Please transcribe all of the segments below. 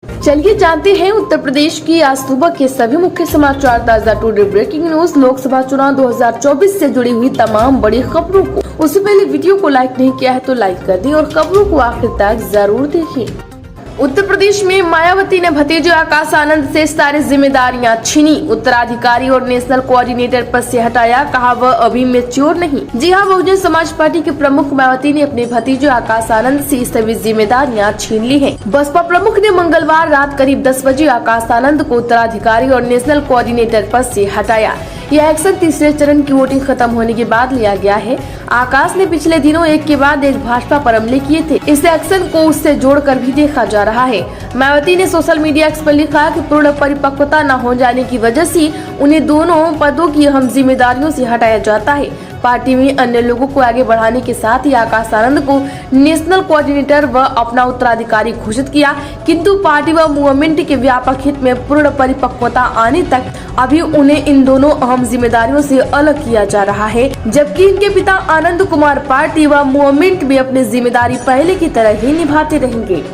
चलिए जानते हैं उत्तर प्रदेश की आज सुबह के सभी मुख्य समाचार। ताजा टुडे ब्रेकिंग न्यूज। लोकसभा चुनाव 2024 से जुड़ी हुई तमाम बड़ी खबरों को। उससे पहले वीडियो को लाइक नहीं किया है तो लाइक कर दें और खबरों को आखिर तक जरूर देखें। उत्तर प्रदेश में मायावती ने भतीजे आकाश आनंद से सारी जिम्मेदारियां छीनी। उत्तराधिकारी और नेशनल कोऑर्डिनेटर पद से हटाया, कहा वह अभी मैच्योर नहीं। जी हां, बहुजन समाज पार्टी के प्रमुख मायावती ने अपने भतीजे आकाश आनंद से सभी जिम्मेदारियां छीन ली हैं। बसपा प्रमुख ने मंगलवार रात करीब 10 बजे आकाश आनंद को उत्तराधिकारी और नेशनल कोऑर्डिनेटर पद से हटाया। यह एक्शन तीसरे चरण की वोटिंग खत्म होने के बाद लिया गया है। आकाश ने पिछले दिनों एक के बाद एक भाजपा पर हमले किए थे। इस एक्शन को उससे जोड़कर भी देखा जा रहा है। मायावती ने सोशल मीडिया एक्स पर लिखा कि पूर्ण परिपक्वता न हो जाने की वजह से उन्हें दोनों पदों की अहम जिम्मेदारियों से हटाया जाता है। पार्टी में अन्य लोगों को आगे बढ़ाने के साथ ही आकाश आनंद को नेशनल कोऑर्डिनेटर व अपना उत्तराधिकारी घोषित किया, किंतु पार्टी व मूवमेंट के व्यापक हित में पूर्ण परिपक्वता आने तक अभी उन्हें इन दोनों अहम जिम्मेदारियों से अलग किया जा रहा है, जबकि इनके पिता आनंद कुमार पार्टी व मूवमेंट में अपनी जिम्मेदारी पहले की तरह ही निभाते रहेंगे।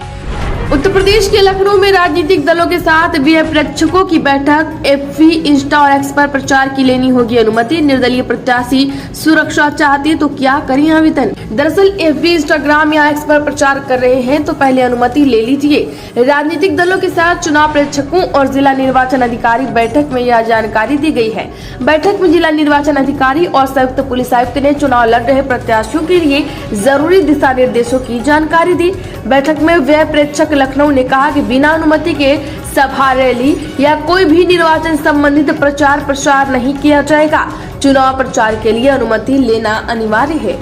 उत्तर प्रदेश के लखनऊ में राजनीतिक दलों के साथ व्यय प्रेक्षकों की बैठक। एफबी, इंस्टा और एक्स पर प्रचार की लेनी होगी अनुमति। निर्दलीय प्रत्याशी सुरक्षा चाहते तो क्या करें आवेदन। दरअसल एफबी, इंस्टाग्राम या एक्स पर प्रचार कर रहे हैं तो पहले अनुमति ले लीजिए। राजनीतिक दलों के साथ चुनाव प्रेक्षकों और जिला निर्वाचन अधिकारी बैठक में यह जानकारी दी गई है। बैठक में जिला निर्वाचन अधिकारी और संयुक्त पुलिस आयुक्त ने चुनाव लड़ रहे प्रत्याशियों के लिए जरूरी दिशा निर्देशों की जानकारी दी। बैठक में व्यय प्रेक्षक लखनऊ ने कहा कि बिना अनुमति के सभा, रैली या कोई भी निर्वाचन संबंधित प्रचार प्रसार नहीं किया जाएगा। चुनाव प्रचार के लिए अनुमति लेना अनिवार्य है।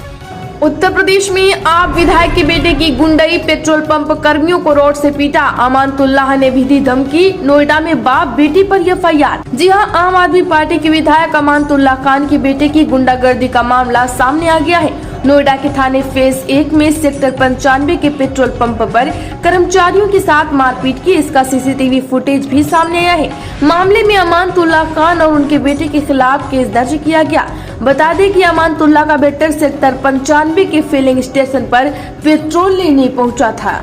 उत्तर प्रदेश में आप विधायक के बेटे की गुंडई, पेट्रोल पंप कर्मियों को रोड से पीटा। अमानतुल्लाह ने भी दी धमकी। नोएडा में बाप बेटी पर एफआईआर। जी हां, आम आदमी पार्टी के विधायक अमानतुल्लाह खान के बेटे की गुंडागर्दी का मामला सामने आ गया है। नोएडा के थाने फेज 1 में सेक्टर 95 के पेट्रोल पंप पर कर्मचारियों के साथ मारपीट की इसका सीसीटीवी फुटेज भी सामने आया है। मामले में अमानतुल्लाह खान और उनके बेटे के खिलाफ केस दर्ज किया गया। बता दें कि अमानतुल्लाह का बेटा सेक्टर 95 के फिलिंग स्टेशन पर पेट्रोल लेने पहुंचा था।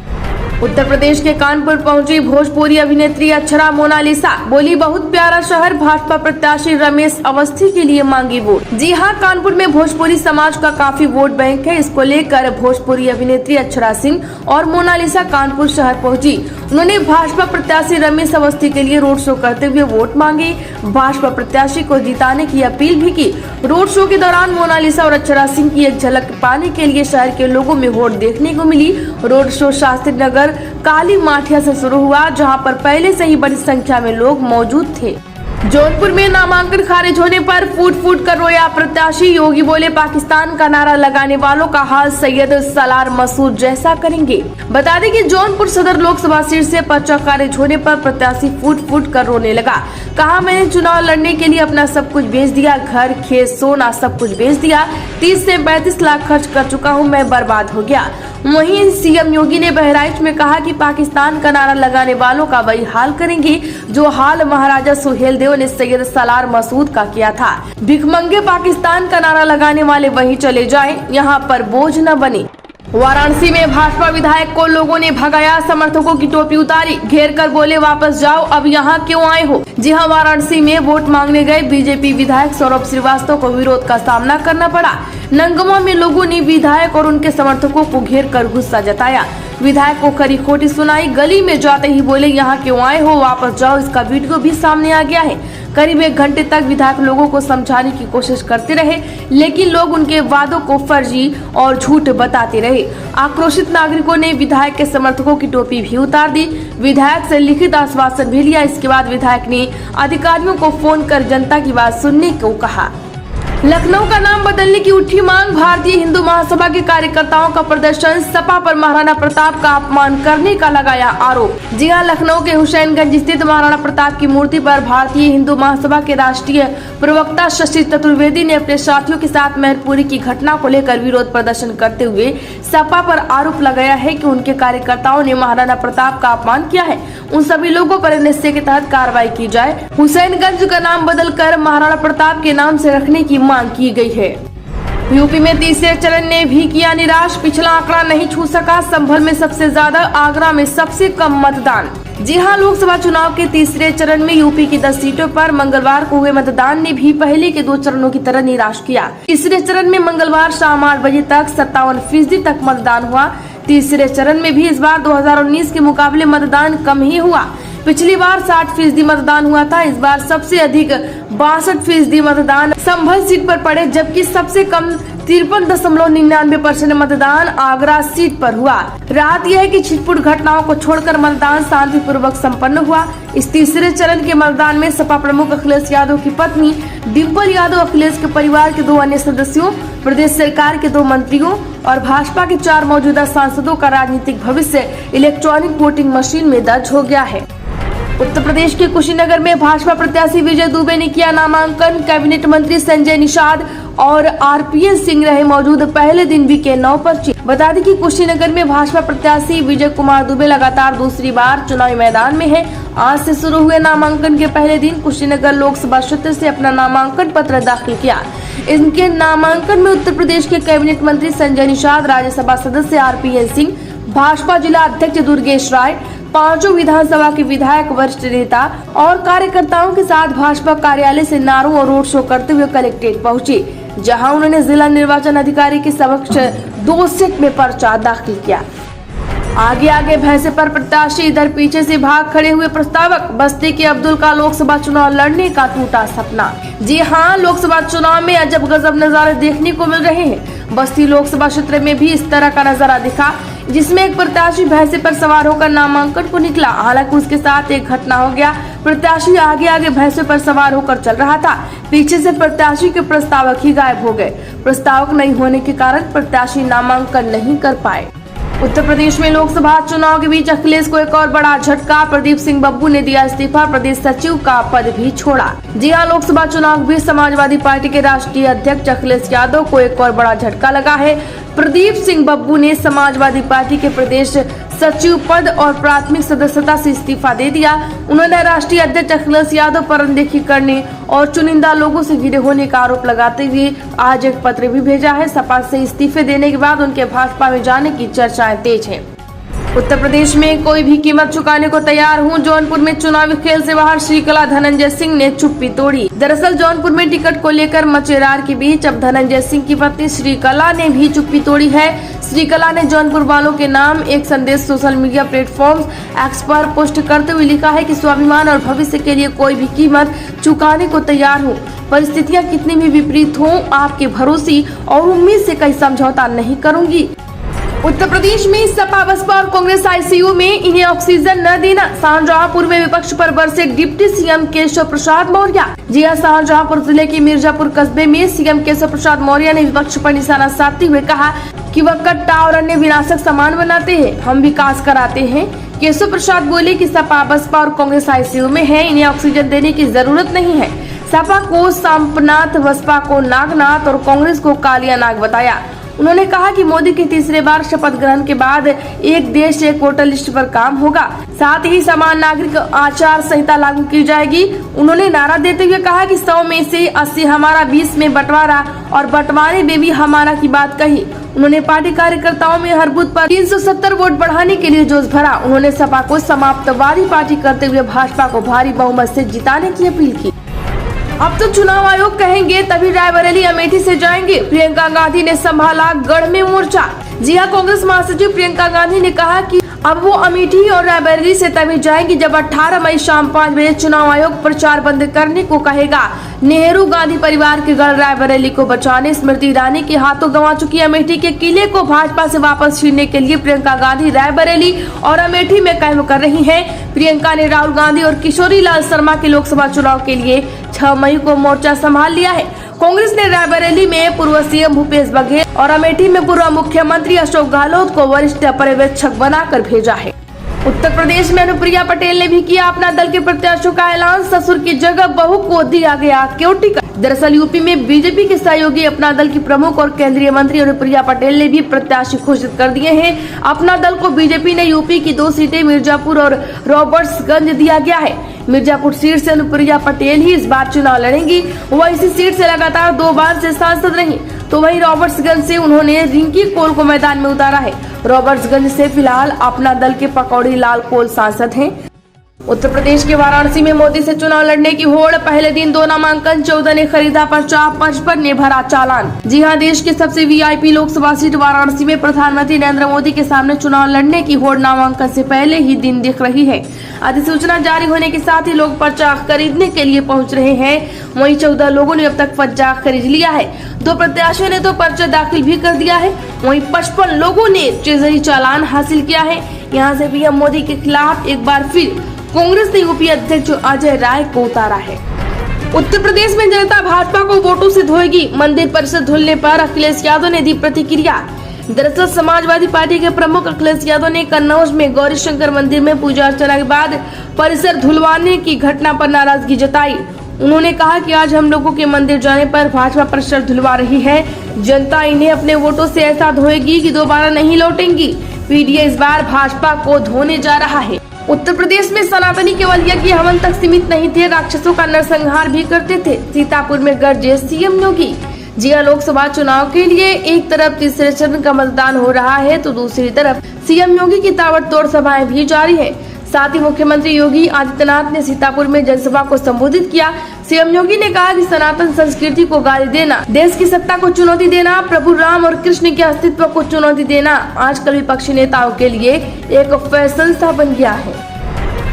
उत्तर प्रदेश के कानपुर पहुंची भोजपुरी अभिनेत्री अक्षरा मोनालिसा। बोली, बहुत प्यारा शहर, भाजपा प्रत्याशी रमेश अवस्थी के लिए मांगी वोट। जी हां, कानपुर में भोजपुरी समाज का काफी वोट बैंक है। इसको लेकर भोजपुरी अभिनेत्री अक्षरा सिंह और मोनालिसा कानपुर शहर पहुंची। उन्होंने भाजपा प्रत्याशी रमेश अवस्थी के लिए रोड शो करते हुए वोट मांगे। भाजपा प्रत्याशी को जिताने की अपील भी की। रोड शो के दौरान मोनालिसा और अक्षरा सिंह की एक झलक पाने के लिए शहर के लोगों में वोट देखने को मिली। रोड शो शास्त्री नगर काली माठिया से शुरू हुआ, जहां पर पहले से ही बड़ी संख्या में लोग मौजूद थे। जौनपुर में नामांकन खारिज होने पर फूट फूट कर रोया प्रत्याशी। योगी बोले, पाकिस्तान का नारा लगाने वालों का हाल सैयद सलार मसूद जैसा करेंगे। बता दें कि जौनपुर सदर लोकसभा सीट से पर्चा खारिज होने पर प्रत्याशी फूट फूट कर रोने लगा। कहा, मैंने चुनाव लड़ने के लिए अपना सब कुछ बेच दिया, घर, खेत, सोना सब कुछ बेच दिया। 30 से 35 लाख खर्च कर चुका हूँ, मैं बर्बाद हो गया। वहीं सीएम योगी ने बहराइच में कहा कि पाकिस्तान का नारा लगाने वालों का वही हाल करेंगे जो हाल महाराजा सुहेलदेव ने सैयद सलार मसूद का किया था। भिखमंगे पाकिस्तान का नारा लगाने वाले वहीं चले जाएं, यहाँ पर बोझ न बने। वाराणसी में भाजपा विधायक को लोगों ने भगाया, समर्थकों की टोपी उतारी, घेर कर बोले, वापस जाओ, अब यहाँ क्यों आए हो। जी हाँ, वाराणसी में वोट मांगने गए बीजेपी विधायक सौरभ श्रीवास्तव को विरोध का सामना करना पड़ा। नंगमा में लोगों ने विधायक और उनके समर्थकों को घेर कर गुस्सा जताया। विधायक को खरी खोटी सुनाई। गली में जाते ही बोले, यहाँ क्यों आए हो, वापस जाओ। इसका वीडियो भी सामने आ गया है। करीब 1 घंटे तक विधायक लोगों को समझाने की कोशिश करते रहे, लेकिन लोग उनके वादों को फर्जी और झूठ बताते रहे। आक्रोशित नागरिकों ने विधायक के समर्थकों की टोपी भी उतार दी। विधायक से लिखित आश्वासन भी लिया। इसके बाद विधायक ने अधिकारियों को फोन कर जनता की बात सुनने को कहा। लखनऊ का नाम बदलने की उठी मांग। भारतीय हिंदू महासभा के कार्यकर्ताओं का प्रदर्शन। सपा पर महाराणा प्रताप का अपमान करने का लगाया आरोप। जी हां, लखनऊ के हुसैनगंज स्थित महाराणा प्रताप की मूर्ति पर भारतीय हिंदू महासभा के राष्ट्रीय प्रवक्ता शशि चतुर्वेदी ने अपने साथियों के साथ मैनपुरी की घटना को लेकर विरोध प्रदर्शन करते हुए सपा पर आरोप लगाया है कि उनके कार्यकर्ताओं ने महाराणा प्रताप का अपमान किया है। उन सभी लोगों पर एनएसए के तहत कार्रवाई की जाए। हुसैनगंज का नाम बदलकर महाराणा प्रताप के नाम से रखने की मांग की गई है। यूपी में तीसरे चरण ने भी किया निराश। पिछला आंकड़ा नहीं छू सका। संभल में सबसे ज्यादा, आगरा में सबसे कम मतदान। जी हां, लोकसभा चुनाव के तीसरे चरण में यूपी की 10 सीटों पर मंगलवार को हुए मतदान ने भी पहले के 2 चरणों की तरह निराश किया। तीसरे चरण में मंगलवार शाम 8 बजे तक 57% तक मतदान हुआ। तीसरे चरण में भी इस बार 2019 के मुकाबले मतदान कम ही हुआ। पिछली बार 60% मतदान हुआ था। इस बार सबसे अधिक 62% मतदान संभल सीट पर पड़े, जबकि सबसे कम 53.99% मतदान आगरा सीट पर हुआ। राहत यह है कि छिटपुट घटनाओं को छोड़कर मतदान शांतिपूर्वक संपन्न हुआ। इस तीसरे चरण के मतदान में सपा प्रमुख अखिलेश यादव की पत्नी डिम्पल यादव, अखिलेश के परिवार के 2 अन्य सदस्यों, प्रदेश सरकार के 2 मंत्रियों और भाजपा के 4 मौजूदा सांसदों का राजनीतिक भविष्य इलेक्ट्रॉनिक वोटिंग मशीन में दर्ज हो गया है। उत्तर प्रदेश के कुशीनगर में भाजपा प्रत्याशी विजय दुबे ने किया नामांकन। कैबिनेट मंत्री संजय निषाद और आरपीएन सिंह रहे मौजूद। पहले दिन भी के 9 पर्चे। बता दें कि कुशीनगर में भाजपा प्रत्याशी विजय कुमार दुबे लगातार दूसरी बार चुनावी मैदान में है। आज से शुरू हुए नामांकन के पहले दिन कुशीनगर लोकसभा क्षेत्र से अपना नामांकन पत्र दाखिल किया। इनके नामांकन में उत्तर प्रदेश के कैबिनेट मंत्री संजय निषाद, राज्यसभा सदस्य आरपीएन सिंह, भाजपा जिला अध्यक्ष दुर्गेश राय, 5 विधानसभा के विधायक, वरिष्ठ नेता और कार्यकर्ताओं के साथ भाजपा कार्यालय से नारों और रोड शो करते हुए कलेक्ट्रेट पहुंचे, जहां उन्होंने जिला निर्वाचन अधिकारी के समक्ष 2 सेट में पर्चा दाखिल किया। आगे आगे भैंसे पर प्रत्याशी, इधर पीछे से भाग खड़े हुए प्रस्तावक। बस्ती के अब्दुल का लोकसभा चुनाव लड़ने का टूटा सपना। जी हां, लोकसभा चुनाव में अजब गजब नजारे देखने को मिल रहे हैं। बस्ती लोकसभा क्षेत्र में भी इस तरह का नजारा दिखा, जिसमें एक प्रत्याशी भैंसे पर सवार होकर नामांकन को निकला। हालांकि उसके साथ एक घटना हो गया। प्रत्याशी आगे आगे भैंसे पर सवार होकर चल रहा था। पीछे से प्रत्याशी के प्रस्तावक ही गायब हो गए। प्रस्तावक नहीं होने के कारण प्रत्याशी नामांकन नहीं कर पाए। उत्तर प्रदेश में लोकसभा चुनाव के बीच अखिलेश को एक और बड़ा झटका। प्रदीप सिंह बब्बू ने दिया इस्तीफा, प्रदेश सचिव का पद भी छोड़ा। जी हां, लोकसभा चुनाव के बीच समाजवादी पार्टी के राष्ट्रीय अध्यक्ष अखिलेश यादव को एक और बड़ा झटका लगा है। प्रदीप सिंह बब्बू ने समाजवादी पार्टी के प्रदेश सचिव पद और प्राथमिक सदस्यता से इस्तीफा दे दिया। उन्होंने राष्ट्रीय अध्यक्ष अखिलेश यादव पर अनदेखी करने और चुनिंदा लोगों से घिरे होने का आरोप लगाते हुए आज एक पत्र भी भेजा है। सपा से इस्तीफे देने के बाद उनके भाजपा में जाने की चर्चाएं तेज हैं। उत्तर प्रदेश में कोई भी कीमत चुकाने को तैयार हूं। जौनपुर में चुनावी खेल से बाहर श्रीकला धनंजय सिंह ने चुप्पी तोड़ी। दरअसल जौनपुर में टिकट को लेकर मचे रार के बीच अब धनंजय सिंह की पत्नी श्रीकला ने भी चुप्पी तोड़ी है। श्रीकला ने जौनपुर वालों के नाम एक संदेश सोशल मीडिया प्लेटफॉर्म एक्स पर पोस्ट करते हुए लिखा है कि स्वाभिमान और भविष्य के लिए कोई भी कीमत चुकाने को तैयार हूँ। परिस्थितियाँ कितनी भी विपरीत हों, आपके भरोसे और उम्मीद से कहीं समझौता नहीं करूंगी। उत्तर प्रदेश में सपा, बसपा और कांग्रेस आईसीयू में, इन्हें ऑक्सीजन न देना। शाहजहांपुर में विपक्ष पर बरसे डिप्टी सीएम केशव प्रसाद मौर्य। जी हां, शाहजहांपुर जिले के मिर्जापुर कस्बे में सीएम केशव प्रसाद मौर्य ने विपक्ष पर निशाना साधते हुए कहा कि वह कट्टा और अन्य विनाशक सामान बनाते हैं, हम विकास कराते हैं। केशव प्रसाद बोले कि सपा, बसपा और कांग्रेस आईसीयू में है, इन्हें ऑक्सीजन देने की जरूरत नहीं है। सपा को सांपनाथ, बसपा को नागनाथ और कांग्रेस को कालिया नाग बताया। उन्होंने कहा कि मोदी के तीसरे बार शपथ ग्रहण के बाद एक देश एक वोटर लिस्ट पर काम होगा, साथ ही समान नागरिक आचार संहिता लागू की जाएगी। उन्होंने नारा देते हुए कहा कि 100 में से 80 हमारा, 20 में बंटवारा और बंटवारे में भी हमारा की बात कही। उन्होंने पार्टी कार्यकर्ताओं में हर बूथ पर 370 वोट बढ़ाने के लिए जोश भरा। उन्होंने सपा को समाप्तवादी पार्टी करते हुए भाजपा को भारी बहुमत से जिताने की अपील की। अब तो चुनाव आयोग कहेंगे तभी रायबरेली अमेठी से जाएंगे। प्रियंका गांधी ने संभाला गढ़ में मोर्चा। जी हां, कांग्रेस महासचिव प्रियंका गांधी ने कहा कि अब वो अमेठी और रायबरेली से तभी जाएंगी जब 18 मई शाम 5 बजे चुनाव आयोग प्रचार बंद करने को कहेगा। नेहरू गांधी परिवार के गढ़ रायबरेली को बचाने स्मृति ईरानी के हाथों गंवा चुकी अमेठी के किले को भाजपा से वापस छीनने के लिए प्रियंका गांधी रायबरेली और अमेठी में कैंप कर रही हैं। प्रियंका ने राहुल गांधी और किशोरी लाल शर्मा के लोकसभा चुनाव के लिए 6 मई को मोर्चा संभाल लिया है। कांग्रेस ने रायबरेली में पूर्व सीएम भूपेश बघेल और अमेठी में पूर्व मुख्यमंत्री अशोक गहलोत को वरिष्ठ पर्यवेक्षक बनाकर भेजा है। उत्तर प्रदेश में अनुप्रिया पटेल ने भी किया अपना दल के प्रत्याशियों का ऐलान। ससुर की जगह बहू को दिया गया क्यों टिकट। दरअसल यूपी में बीजेपी के सहयोगी अपना दल की प्रमुख और केंद्रीय मंत्री अनुप्रिया पटेल ने भी प्रत्याशी घोषित कर दिए हैं। अपना दल को बीजेपी ने यूपी की 2 सीटें मिर्जापुर और रॉबर्ट्सगंज दिया गया है। मिर्जापुर सीट से अनुप्रिया पटेल ही इस बार चुनाव लड़ेंगी। वह इसी सीट से लगातार 2 बार से सांसद रही, तो वहीं रॉबर्ट्सगंज से उन्होंने रिंकी कोल को मैदान में उतारा है। रॉबर्ट्सगंज से फिलहाल अपना दल के पकौड़ी लाल कोल सांसद हैं। उत्तर प्रदेश के वाराणसी में मोदी से चुनाव लड़ने की होड़। पहले दिन 2 नामांकन, 14 ने खरीदा पर्चा, 55 ने भरा चालान। जी हां, देश के सबसे वीआईपी लोकसभा सीट वाराणसी में प्रधानमंत्री नरेंद्र मोदी के सामने चुनाव लड़ने की होड़ नामांकन से पहले ही दिन दिख रही है। अधिसूचना जारी होने के साथ ही लोग पर्चा खरीदने के लिए पहुँच रहे हैं। वहीं 14 लोगों ने अब तक पर्चा खरीद लिया है। 2 प्रत्याशियों ने तो पर्चा दाखिल भी कर दिया है। वहीं 55 लोगों ने ट्रेजरी चालान हासिल किया है। यहाँ से पीएम मोदी के खिलाफ एक बार फिर कांग्रेस ने यूपी अध्यक्ष अजय राय को उतारा है। उत्तर प्रदेश में जनता भाजपा को वोटों से धोएगी। मंदिर परिसर धुलने पर अखिलेश यादव ने दी प्रतिक्रिया। दरअसल समाजवादी पार्टी के प्रमुख अखिलेश यादव ने कन्नौज में गौरी शंकर मंदिर में पूजा अर्चना के बाद परिसर धुलवाने की घटना पर नाराजगी जताई। उन्होंने कहा कि आज हम लोगों के मंदिर जाने पर भाजपा परिसर धुलवा रही है। जनता इन्हें अपने वोटों से ऐसा धोएगी कि दोबारा नहीं लौटेंगी। पीडीए इस बार भाजपा को धोने जा रहा है। उत्तर प्रदेश में सनातनी केवल यज्ञ हवन तक सीमित नहीं थे, राक्षसों का नरसंहार भी करते थे। सीतापुर में गरजे सीएम योगी। जी हां, लोकसभा चुनाव के लिए एक तरफ तीसरे चरण का मतदान हो रहा है तो दूसरी तरफ सीएम योगी की ताबड़तोड़ सभाएं भी जारी है। साथ ही मुख्यमंत्री योगी आदित्यनाथ ने सीतापुर में जनसभा को संबोधित किया। सीएम योगी ने कहा कि सनातन संस्कृति को गाली देना, देश की सत्ता को चुनौती देना, प्रभु राम और कृष्ण के अस्तित्व को चुनौती देना आजकल विपक्षी नेताओं के लिए एक फैशन सा बन गया है।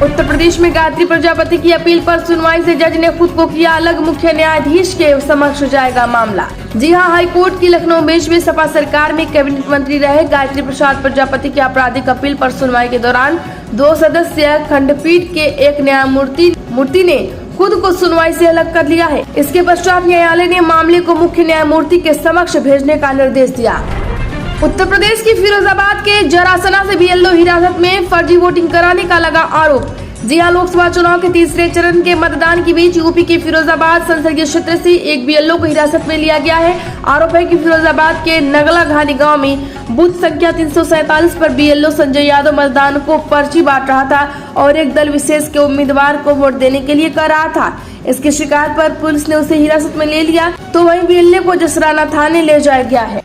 उत्तर प्रदेश में गायत्री प्रजापति की अपील पर सुनवाई से जज ने खुद को किया अलग। मुख्य न्यायाधीश के समक्ष जाएगा मामला। जी हां, हाईकोर्ट की लखनऊ बेंच में सपा सरकार में कैबिनेट मंत्री रहे गायत्री प्रसाद प्रजापति की आपराधिक अपील पर सुनवाई के दौरान 2 सदस्यीय खंडपीठ के एक न्यायमूर्ति ने खुद को सुनवाई से अलग कर लिया है। इसके पश्चात न्यायालय ने मामले को मुख्य न्यायमूर्ति के समक्ष भेजने का निर्देश दिया। उत्तर प्रदेश की फिरोजाबाद के जरासना से बीएलओ हिरासत में फर्जी वोटिंग कराने का लगा आरोप। जी हां, लोकसभा चुनाव के तीसरे चरण के मतदान के बीच यूपी के फिरोजाबाद संसदीय क्षेत्र से एक बीएलओ को हिरासत में लिया गया है। आरोप है कि फिरोजाबाद के नगला घानी गांव में बूथ संख्या 347 पर बीएलओ संजय यादव मतदान को पर्ची बांट रहा था और एक दल विशेष के उम्मीदवार को वोट देने के लिए कर रहा था। इसकी शिकायत पर पुलिस ने उसे हिरासत में ले लिया तो वहीं बीएलओ को जसराना थाने ले जाया गया है।